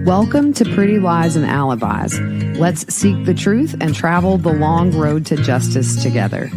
Welcome to Pretty Lies and Alibis. Let's seek the truth and travel the long road to justice together.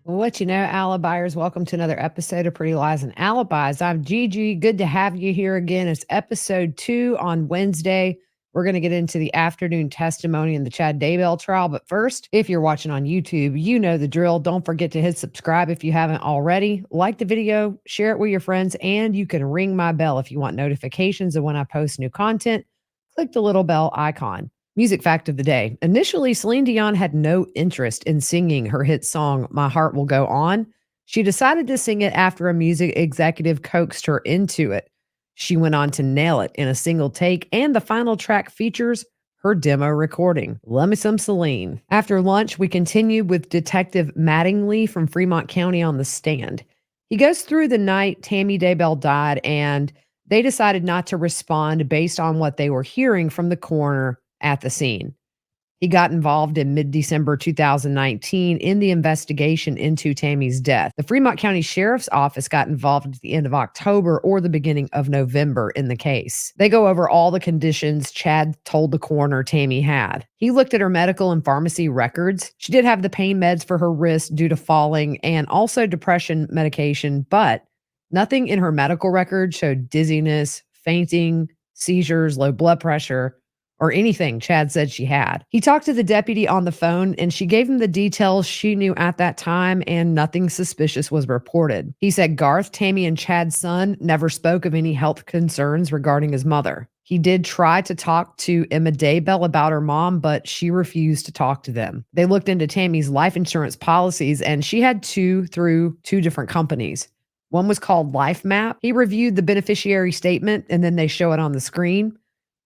What you know, Alibis, welcome to another episode of Pretty Lies and Alibis. I'm Gigi. Good to have you here again. It's episode 2 on Wednesday. We're going to get into the afternoon testimony in the Chad Daybell trial. But first, if you're watching on YouTube, you know the drill. Don't forget to hit subscribe if you haven't already. Like the video, share it with your friends, and you can ring my bell if you want notifications of when I post new content. Click the little bell icon. Music fact of the day. Initially, Celine Dion had no interest in singing her hit song, My Heart Will Go On. She decided to sing it after a music executive coaxed her into it. She went on to nail it in a single take, and the final track features her demo recording. Love me some Celine. After lunch, we continued with Detective Mattingly from Fremont County on the stand. He goes through the night Tammy Daybell died, and they decided not to respond based on what they were hearing from the coroner at the scene. He got involved in mid-December 2019 in the investigation into Tammy's death. The Fremont County Sheriff's Office got involved at the end of October or the beginning of November in the case. They go over all the conditions Chad told the coroner Tammy had. He looked at her medical and pharmacy records. She did have the pain meds for her wrist due to falling and also depression medication, but nothing in her medical record showed dizziness, fainting, seizures, low blood pressure, or anything Chad said she had. He talked to the deputy on the phone, and she gave him the details she knew at that time, and nothing suspicious was reported. He said Garth, Tammy, and Chad's son never spoke of any health concerns regarding his mother. He did try to talk to Emma Daybell about her mom, but she refused to talk to them. They looked into Tammy's life insurance policies, and she had two through 2 different companies. One was called Life Map. He reviewed the beneficiary statement, and then they show it on the screen.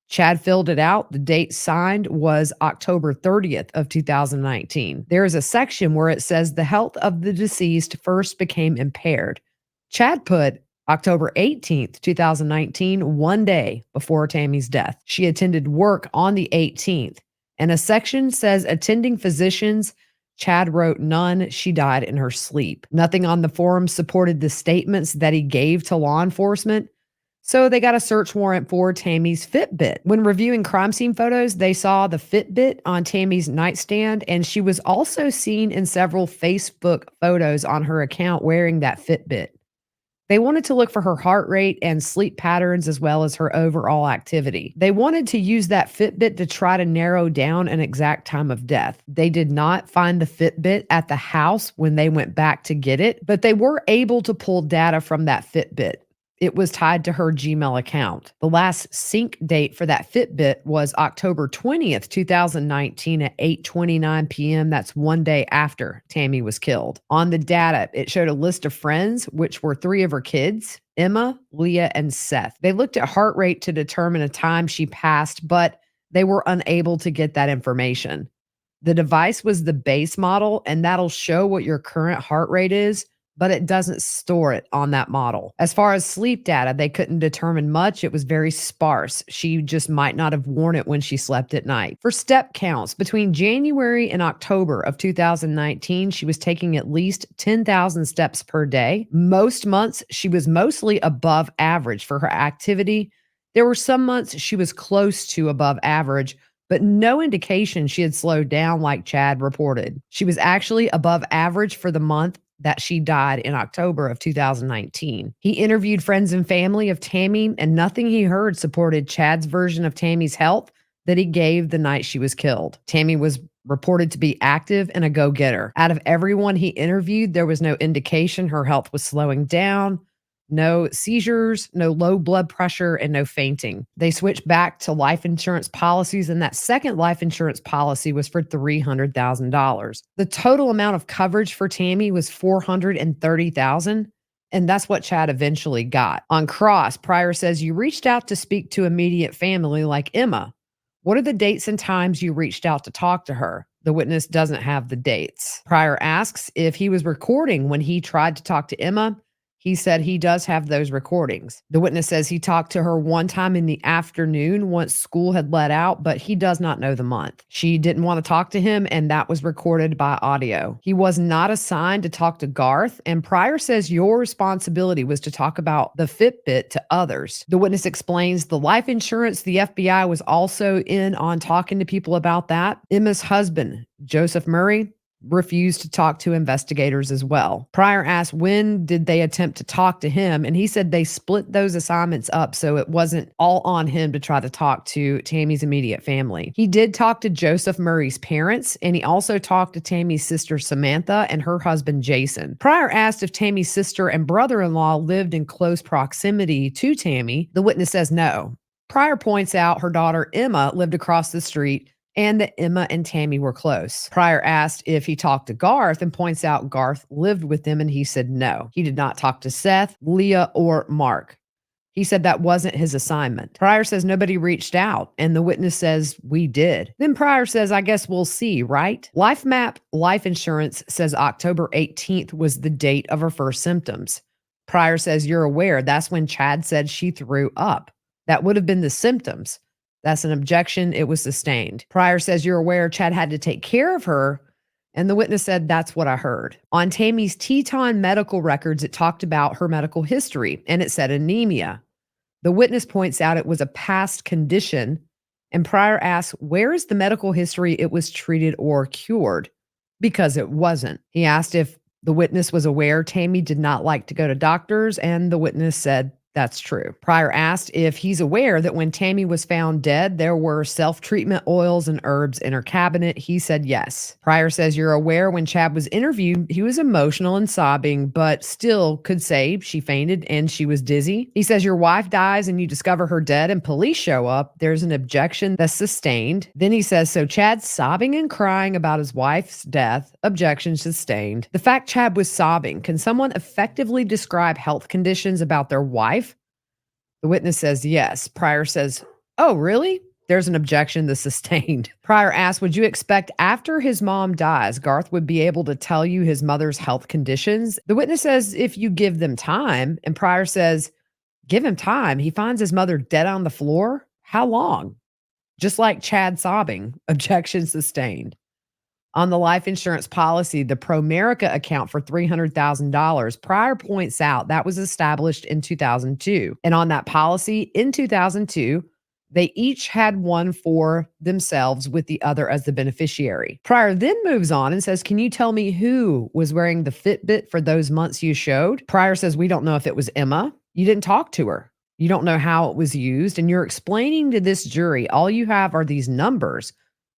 Chad filled it out. The date signed was October 30th of 2019. There is a section where it says the health of the deceased first became impaired. Chad put October 18th, 2019, one day before Tammy's death. She attended work on the 18th, and a section says attending physicians. Chad wrote none. She died in her sleep. Nothing on the forum supported the statements that he gave to law enforcement. So they got a search warrant for Tammy's Fitbit. When reviewing crime scene photos, they saw the Fitbit on Tammy's nightstand, and she was also seen in several Facebook photos on her account wearing that Fitbit. They wanted to look for her heart rate and sleep patterns as well as her overall activity. They wanted to use that Fitbit to try to narrow down an exact time of death. They did not find the Fitbit at the house when they went back to get it, but they were able to pull data from that Fitbit. It was tied to her Gmail account. The last sync date for that Fitbit was October 20th, 2019 at 8:29 p.m. That's one day after Tammy was killed. On the data, it showed a list of friends, which were 3 of her kids, Emma, Leah, and Seth. They looked at heart rate to determine a time she passed, but they were unable to get that information. The device was the base model, and that'll show what your current heart rate is, but it doesn't store it on that model. As far as sleep data, they couldn't determine much. It was very sparse. She just might not have worn it when she slept at night. For step counts, between January and October of 2019, she was taking at least 10,000 steps per day. Most months, she was mostly above average for her activity. There were some months she was close to above average, but no indication she had slowed down like Chad reported. She was actually above average for the month that she died in October of 2019. He interviewed friends and family of Tammy, and nothing he heard supported Chad's version of Tammy's health that he gave the night she was killed. Tammy was reported to be active and a go-getter. Out of everyone he interviewed, there was no indication her health was slowing down. No seizures, no low blood pressure, and no fainting. They switched back to life insurance policies, and that second life insurance policy was for $300,000. The total amount of coverage for Tammy was $430,000, and that's what Chad eventually got. On cross, Pryor says, you reached out to speak to immediate family like Emma. What are the dates and times you reached out to talk to her? The witness doesn't have the dates. Pryor asks if he was recording when he tried to talk to Emma. He said he does have those recordings. The witness says he talked to her one time in the afternoon once school had let out, but he does not know the month. She didn't want to talk to him, and that was recorded by audio. He was not assigned to talk to Garth, and Pryor says your responsibility was to talk about the Fitbit to others. The witness explains the life insurance, the FBI was also in on talking to people about that. Emma's husband, Joseph Murray, refused to talk to investigators as well. Pryor asked when did they attempt to talk to him, and he said they split those assignments up so it wasn't all on him to try to talk to Tammy's immediate family. He did talk to Joseph Murray's parents, and he also talked to Tammy's sister Samantha and her husband Jason. Pryor asked if Tammy's sister and brother-in-law lived in close proximity to Tammy. The witness says no. Pryor points out her daughter Emma lived across the street and that Emma and Tammy were close. Pryor asked if he talked to Garth and points out Garth lived with them, and he said no. He did not talk to Seth, Leah, or Mark. He said that wasn't his assignment. Pryor says nobody reached out, and the witness says we did. Then Pryor says, I guess we'll see, right? LifeMap Life Insurance says October 18th was the date of her first symptoms. Pryor says you're aware that's when Chad said she threw up. That would have been the symptoms. That's an objection. It was sustained. Pryor says you're aware Chad had to take care of her. And the witness said, that's what I heard. On Tammy's Teton medical records, it talked about her medical history, and it said anemia. The witness points out it was a past condition, and Pryor asks, where is the medical history it was treated or cured? Because it wasn't. He asked if the witness was aware Tammy did not like to go to doctors, and the witness said, that's true. Pryor asked if he's aware that when Tammy was found dead, there were self-treatment oils and herbs in her cabinet. He said yes. Pryor says you're aware when Chad was interviewed, he was emotional and sobbing, but still could say she fainted and she was dizzy. He says your wife dies and you discover her dead and police show up. There's an objection that's sustained. Then he says, so Chad's sobbing and crying about his wife's death. Objection sustained. The fact Chad was sobbing, can someone effectively describe health conditions about their wife? The witness says yes. Pryor says, oh, really? There's an objection that's sustained. Pryor asks, would you expect after his mom dies, Garth would be able to tell you his mother's health conditions? The witness says, if you give them time. And Pryor says, give him time. He finds his mother dead on the floor. How long? Just like Chad sobbing. Objection sustained. On the life insurance policy, the Promerica account for $300,000, Pryor points out that was established in 2002. And on that policy in 2002, they each had one for themselves with the other as the beneficiary. Pryor then moves on and says, can you tell me who was wearing the Fitbit for those months you showed? Pryor says, we don't know if it was Emma. You didn't talk to her. You don't know how it was used. And you're explaining to this jury, all you have are these numbers,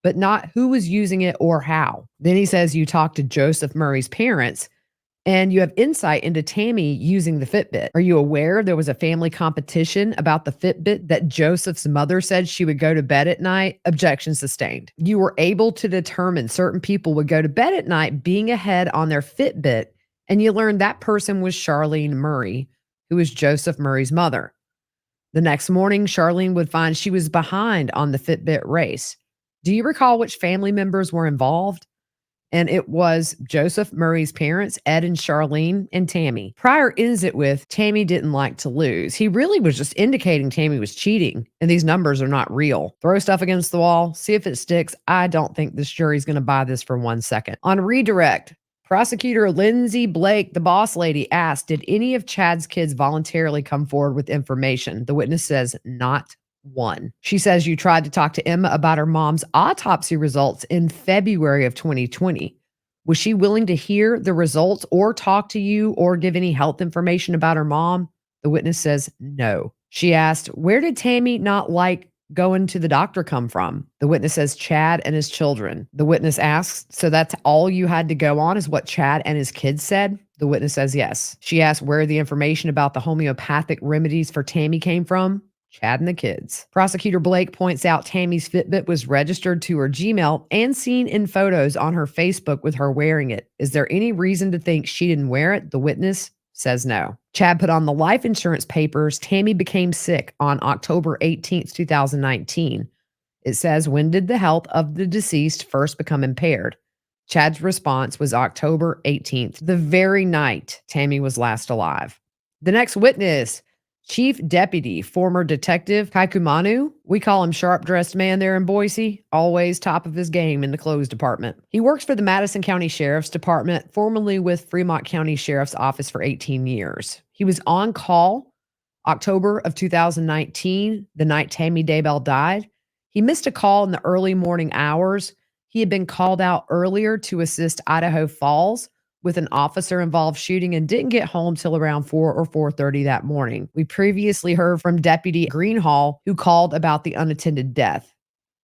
but not who was using it or how. Then he says you talked to Joseph Murray's parents and you have insight into Tammy using the Fitbit. Are you aware there was a family competition about the Fitbit that Joseph's mother said she would go to bed at night? Objection sustained. You were able to determine certain people would go to bed at night being ahead on their Fitbit, and you learned that person was Charlene Murray, who is Joseph Murray's mother. The next morning, Charlene would find she was behind on the Fitbit race. Do you recall which family members were involved? And it was Joseph Murray's parents, Ed and Charlene, and Tammy. Pryor ends it with, Tammy didn't like to lose. He really was just indicating Tammy was cheating, and these numbers are not real. Throw stuff against the wall, see if it sticks. I don't think this jury's going to buy this for 1 second. On redirect, prosecutor Lindsay Blake, the boss lady, asked, did any of Chad's kids voluntarily come forward with information? The witness says, not one. She says you tried to talk to Emma about her mom's autopsy results in February of 2020. Was she willing to hear the results or talk to you or give any health information about her mom? The witness says no. She asked, where did Tammy not like going to the doctor come from? The witness says Chad and his children. The witness asks, so that's all you had to go on is what Chad and his kids said? The witness says yes. She asked where the information about the homeopathic remedies for Tammy came from? Chad and the kids. Prosecutor Blake points out Tammy's Fitbit was registered to her Gmail and seen in photos on her Facebook with her wearing it. Is there any reason to think she didn't wear it? The witness says no. Chad put on the life insurance papers. Tammy became sick on October 18th, 2019. It says, when did the health of the deceased first become impaired? Chad's response was October 18th, the very night Tammy was last alive. The next witness, Chief Deputy, former Detective Kaaiakamanu. We call him sharp dressed man there in Boise, always top of his game in the clothes department. He works for the Madison County Sheriff's Department, formerly with Fremont County Sheriff's Office for 18 years. He was on call October of 2019, the night Tammy Daybell died. He missed a call in the early morning hours. He had been called out earlier to assist Idaho Falls with an officer-involved shooting and didn't get home till around 4 or 4:30 that morning. We previously heard from Deputy Greenhall, who called about the unattended death.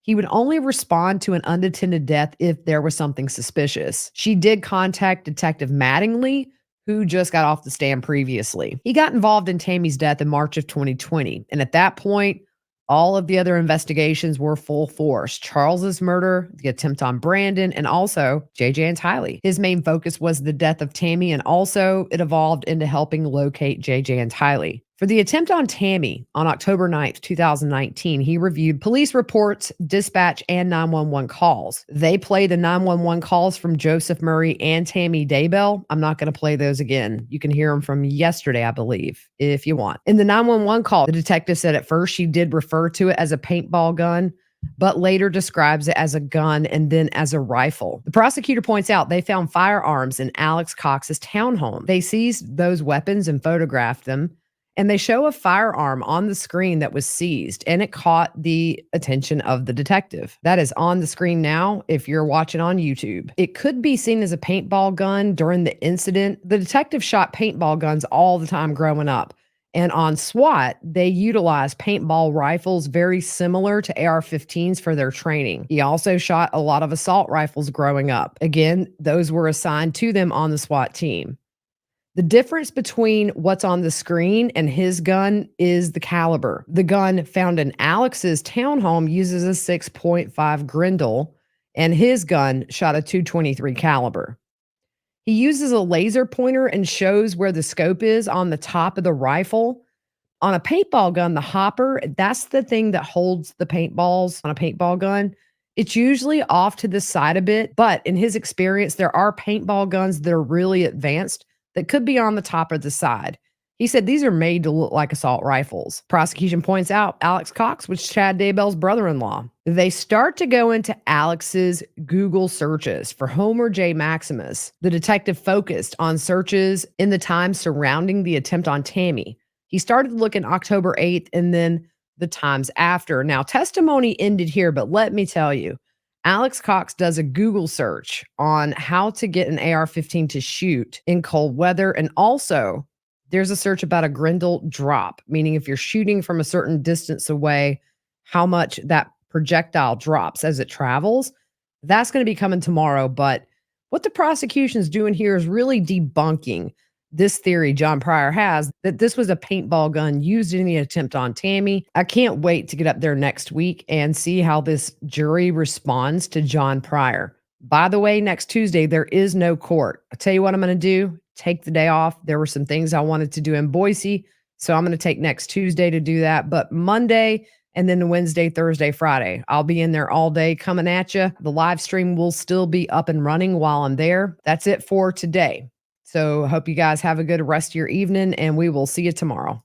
He would only respond to an unattended death if there was something suspicious. She did contact Detective Mattingly, who just got off the stand previously. He got involved in Tammy's death in March of 2020, and at that point, all of the other investigations were full force. Charles's murder, the attempt on Brandon, and also JJ Antilles. His main focus was the death of Tammy, and also it evolved into helping locate JJ Antilles. For the attempt on Tammy on October 9th, 2019, he reviewed police reports, dispatch, and 911 calls. They play the 911 calls from Joseph Murray and Tammy Daybell. I'm not going to play those again. You can hear them from yesterday, I believe, if you want. In the 911 call, the detective said at first she did refer to it as a paintball gun, but later describes it as a gun and then as a rifle. The prosecutor points out they found firearms in Alex Cox's townhome. They seized those weapons and photographed them. And they show a firearm on the screen that was seized, and it caught the attention of the detective. That is on the screen now if you're watching on YouTube. It could be seen as a paintball gun during the incident. The detective shot paintball guns all the time growing up. And on SWAT, they utilize paintball rifles very similar to AR-15s for their training. He also shot a lot of assault rifles growing up. Again, those were assigned to them on the SWAT team. The difference between what's on the screen and his gun is the caliber. The gun found in Alex's townhome uses a 6.5 Grendel, and his gun shot a .223 caliber. He uses a laser pointer and shows where the scope is on the top of the rifle. On a paintball gun, the hopper, that's the thing that holds the paintballs on a paintball gun. It's usually off to the side a bit, but in his experience, there are paintball guns that are really advanced that could be on the top or the side. He said these are made to look like assault rifles. Prosecution points out Alex Cox was Chad Daybell's brother-in-law. They start to go into Alex's Google searches for Homer J. Maximus. The detective focused on searches in the time surrounding the attempt on Tammy. He started looking October 8th and then the times after. Now, testimony ended here, but let me tell you, Alex Cox does a Google search on how to get an AR-15 to shoot in cold weather. And also, there's a search about a Grendel drop, meaning if you're shooting from a certain distance away, how much that projectile drops as it travels. That's going to be coming tomorrow. But what the prosecution's doing here is really debunking this theory John Pryor has that this was a paintball gun used in the attempt on Tammy. I can't wait to get up there next week and see how this jury responds to John Pryor. By the way, next Tuesday, there is no court. I'll tell you what I'm going to do. Take the day off. There were some things I wanted to do in Boise, so I'm going to take next Tuesday to do that. But Monday and then Wednesday, Thursday, Friday, I'll be in there all day coming at you. The live stream will still be up and running while I'm there. That's it for today. So hope you guys have a good rest of your evening, and we will see you tomorrow.